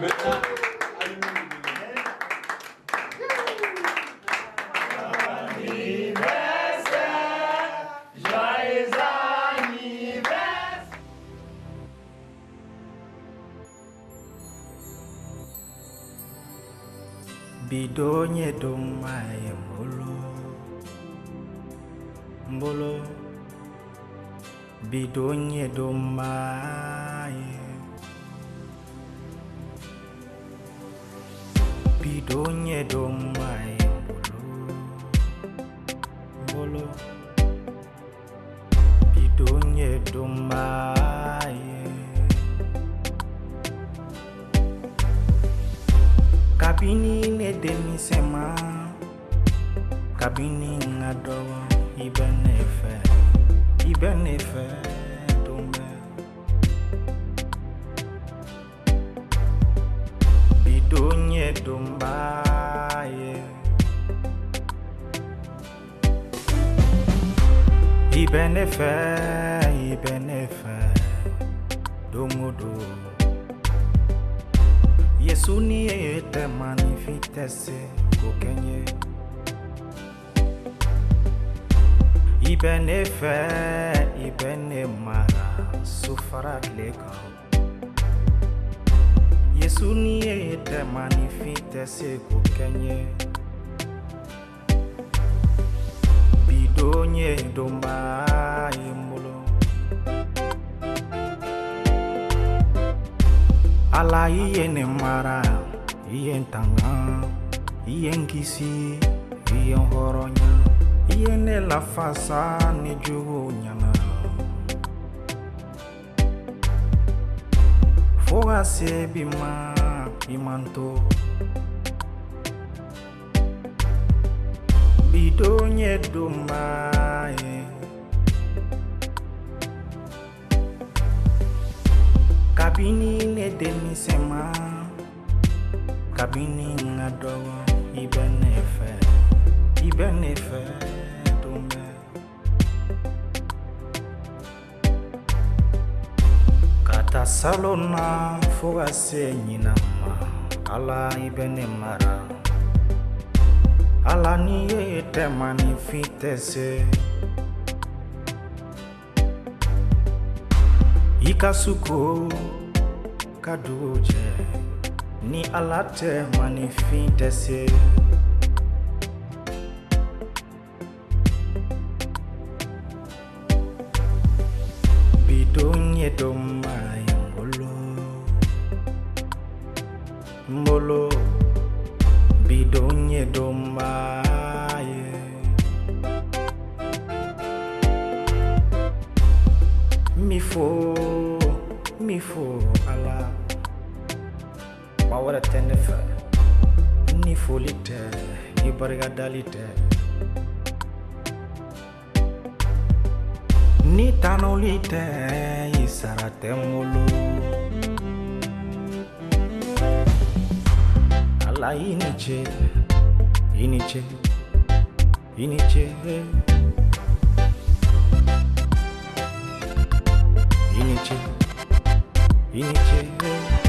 Maintenant, allumons le bouillon. Bidonye domaye mbolo bidonye domaye mbolo bidonye domaye kabini ne demisema kabini ngado ibenefe dome bidonye dombaye ibenefe domodo Yesu ni ete manifitese kokenye ibene mara sufarat leka Yesu ni ete manifitese kokenye bidonye domba imulo Ala iye ne mara, iye ntanga, iye nkisi, iye nhoronya, iye ne la fasa ne jugo nyana. Foga se bima imanto, bidonye dombaye. Kabini ne demisema kabini ngadowo ibenefe dome kata salona foga se nyinama ala ibene mara ala ni ete manifitese Ikasuko kaduje ni alate manifitese bidonye domaye mbolo bidonye domaye mifo ala mawara tenefa ni folite ni barigadalite ni tanolite isarate mulu ala iniche Iniche